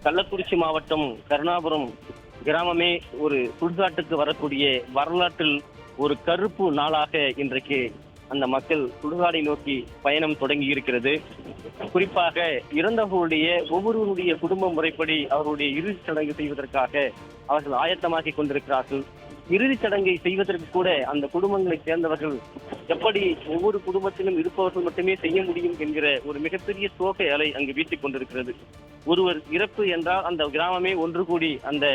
கள்ளக்குறிச்சி மாவட்டம் கருணாபுரம் கிராமமே ஒரு சுடுகாட்டுக்கு வரக்கூடிய வரலாற்றில் ஒரு கருப்பு நாளாக இன்றைக்கு அந்த மக்கள் சுடுகாடை நோக்கி பயணம் தொடங்கி இருக்கிறது. குறிப்பாக இறந்தவர்களுடைய ஒவ்வொருவருடைய குடும்ப முறைப்படி அவருடைய இறுதிச் சடங்கு செய்வதற்காக அவர்கள் ஆயத்தமாகிக் கொண்டிருக்கிறார்கள். இறுதிச் சடங்கை செய்வதற்கு கூட அந்த குடும்பங்களைச் சேர்ந்தவர்கள் எப்படி ஒவ்வொரு குடும்பத்திலும் இருப்பவர்கள் மட்டுமே செய்ய முடியும் என்கிற ஒரு மிகப்பெரிய சோகை அலை அங்கு வீசிக் கொண்டிருக்கிறது. ஒருவர் இறப்பு என்றால் அந்த கிராமமே ஒன்று கூடி அந்த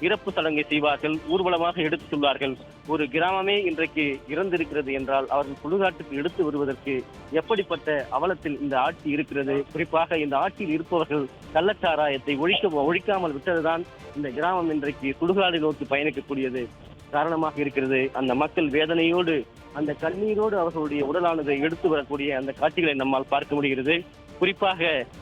இறப்பு சடங்கை செய்வார்கள், ஊர்வலமாக எடுத்துச் சொல்வார்கள். ஒரு கிராமமே இன்றைக்கு இறந்திருக்கிறது என்றால் அவர்கள் சுடுகாட்டுக்கு எடுத்து வருவதற்கு எப்படிப்பட்ட அவலத்தில் இந்த ஆட்சி இருக்கிறது. குறிப்பாக இந்த ஆட்சியில் இருப்பவர்கள் கள்ளச்சாராயத்தை ஒழிக்காமல் விட்டதுதான் இந்த கிராமம் இன்றைக்கு சுடுகாடு நோக்கி பயணிக்கக்கூடியது காரணமாக இருக்கிறது. அந்த மக்கள் வேதனையோடு அந்த கண்ணீரோடு அவர்களுடைய உடலானது எடுத்து வரக்கூடிய அந்த காட்சிகளை நம்மால் பார்க்க முடிகிறது. குறிப்பாக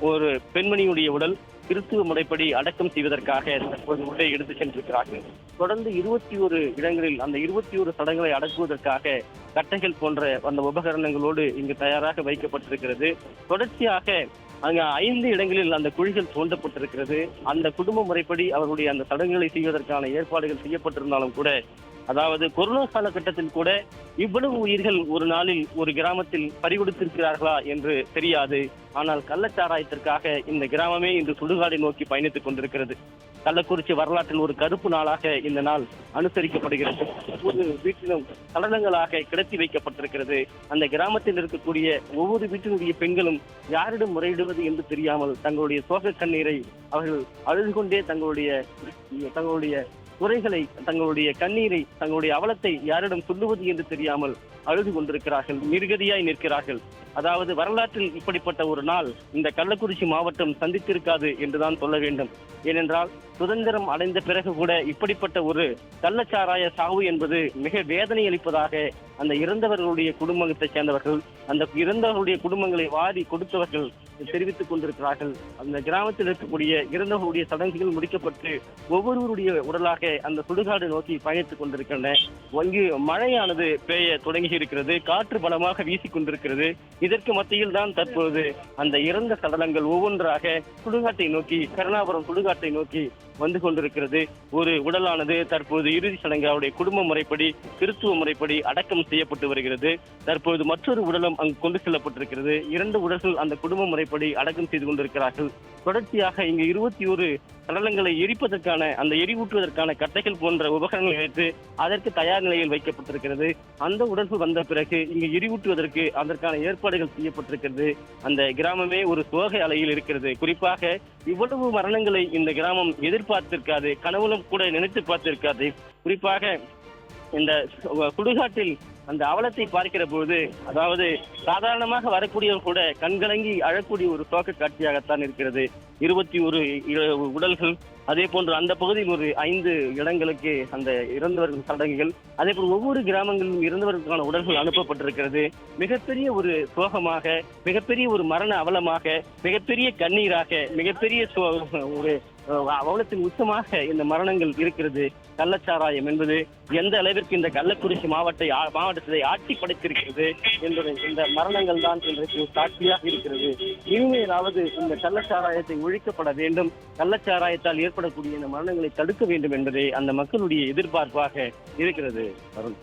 ஒரு பெண்மணியுடைய உடல் கிறிஸ்துவ முறைப்படி அடக்கம் செய்வதற்காக தற்போது உள்ளே எடுத்து சென்றிருக்கிறார்கள். தொடர்ந்து 21 இடங்களில் அந்த 21 சடங்குகளை அடக்குவதற்காக கட்டைகள் போன்ற அந்த உபகரணங்களோடு இங்கு தயாராக வைக்கப்பட்டிருக்கிறது. தொடர்ச்சியாக அங்கு 5 இடங்களில் அந்த குழிகள் தோண்டப்பட்டிருக்கிறது. அந்த குடும்ப முறைப்படி அவருடைய அந்த சடங்குகளை செய்வதற்கான ஏற்பாடுகள் செய்யப்பட்டிருந்தாலும் கூட, அதாவது கொரோனா காலகட்டத்தில் கூட இவ்வளவு உயிர்கள் ஒரு நாளில் ஒரு கிராமத்தில் பறிகொடுத்திருக்கிறார்களா என்று தெரியாது. ஆனால் கள்ளச்சாராயத்திற்காக இந்த கிராமமே இன்று சுடுகாடை நோக்கி பயணித்துக் கொண்டிருக்கிறது. கள்ளக்குறிச்சி வரலாற்றில் ஒரு கருப்பு நாளாக இந்த நாள் அனுசரிக்கப்படுகிறது. ஒவ்வொரு வீட்டிலும் சடலங்களாக கிடத்தி வைக்கப்பட்டிருக்கிறது. அந்த கிராமத்தில் இருக்கக்கூடிய ஒவ்வொரு வீட்டினுடைய பெண்களும் யாரிடம் முறையிடுவது என்று தெரியாமல் தங்களுடைய சோக கண்ணீரை அவர்கள் அழுது கொண்டே தங்களுடைய குறைகளை, தங்களுடைய கண்ணீரை, தங்களுடைய அவலத்தை யாரிடம் சொல்லுவது என்று தெரியாமல் அழுது கொண்டிருக்கிறார்கள், நிர்கதியாய் நிற்கிறார்கள். அதாவது வரலாற்றில் இப்படிப்பட்ட ஒரு நாள் இந்த கள்ளக்குறிச்சி மாவட்டம் சந்தித்திருக்காது என்றுதான் சொல்ல வேண்டும். ஏனென்றால் சுதந்திரம் அடைந்த பிறகு கூட இப்படிப்பட்ட ஒரு கள்ளச்சாராய சாவு என்பது மிக வேதனை அளிப்பதாக அந்த இறந்தவர்களுடைய குடும்பத்தைச் சேர்ந்தவர்கள், அந்த இறந்தவர்களுடைய குடும்பங்களை வாரி கொடுத்தவர்கள் தெரிவித்துக் கொண்டிருக்கிறார்கள். அந்த கிராமத்தில் இருக்கக்கூடிய இறந்தவர்களுடைய சடங்குகள் முடிக்கப்பட்டு ஒவ்வொருவருடைய உடலாக அந்த சுடுகாடு நோக்கி பயணித்துக் கொண்டிருக்கின்றன. இங்கு மழையானது பெய்ய தொடங்கி இருக்கிறது, காற்று பலமாக வீசிக் கொண்டிருக்கிறது. இதற்கு மத்தியில் தான் தற்போது அந்த இறந்த சடலங்கள் ஒவ்வொன்றாக சுடுகாட்டை நோக்கி, கருணாபுரம் சுடுகாட்டை நோக்கி வந்து கொண்டிருக்கிறது. ஒரு உடலானது தற்போது இறுதி சடங்கு அவருடைய குடும்ப முறைப்படி, கிறிஸ்துவ முறைப்படி அடக்கம் செய்யப்பட்டு வருகிறது. தற்போது மற்றொரு உடலும் அங்கு கொண்டு செல்லப்பட்டிருக்கிறது. 2 உடல்கள் அந்த குடும்ப முறைப்படி அடக்கம் செய்து கொண்டிருக்கிறார்கள். தொடர்ச்சியாக இங்கு 21 சடலங்களை எரிப்பதற்கான, அந்த எரிவூற்றுவதற்கான கட்டைகள் போன்ற உபகரணங்கள் வைத்து அதற்கு தயார் நிலையில் வைக்கப்பட்டிருக்கிறது. அந்த உடல்கள் வந்த பிறகு இங்கு எரிவூட்டுவதற்கு அதற்கான ஏற்பாடுகள் செய்யப்பட்டிருக்கிறது. அந்த கிராமமே ஒரு சோக அலையில் இருக்கிறது. குறிப்பாக இவ்வளவு மரணங்களை இந்த கிராமம் எதிர்பார்த்திருக்காது, கனவுலும் கூட நினைத்து பார்த்திருக்காது. குறிப்பாக இந்த சுடுகாட்டில் அந்த அவலத்தை பார்க்கிற போது, அதாவது சாதாரணமாக வரக்கூடியவர் கூட கண்கலங்கி அழக்கூடிய ஒரு சோக காட்சியாகத்தான் இருக்கிறது. 21 உடல்கள், அதே போன்று அந்த பகுதியில் ஒரு 5 இடங்களுக்கு அந்த இறந்தவர்கள் சடங்குகள், அதே போல் ஒவ்வொரு கிராமங்களிலும் இறந்தவர்களுக்கான உடல்கள் அனுப்பப்பட்டிருக்கிறது. மிகப்பெரிய ஒரு சோகமாக, மிகப்பெரிய ஒரு மரண அவலமாக, மிகப்பெரிய கண்ணீராக, மிகப்பெரிய ஒரு அவலத்தின் உச்சமாக இந்த மரணங்கள் இருக்கிறது. கள்ளச்சாராயம் என்பது எந்த அளவிற்கு இந்த கள்ளக்குறிச்சி மாவட்டத்தை ஆட்சி படைத்திருக்கிறது என்பது இந்த மரணங்கள் தான் இன்றைக்கு சாட்சியாக இருக்கிறது. இனிமேலாவது இந்த கள்ளச்சாராயத்தை ஒழிக்கப்பட வேண்டும், கள்ளச்சாராயத்தால் ஏற்படக்கூடிய இந்த மரணங்களை தடுக்க வேண்டும் என்பதே அந்த மக்களுடைய எதிர்பார்ப்பாக இருக்கிறது. அருண்.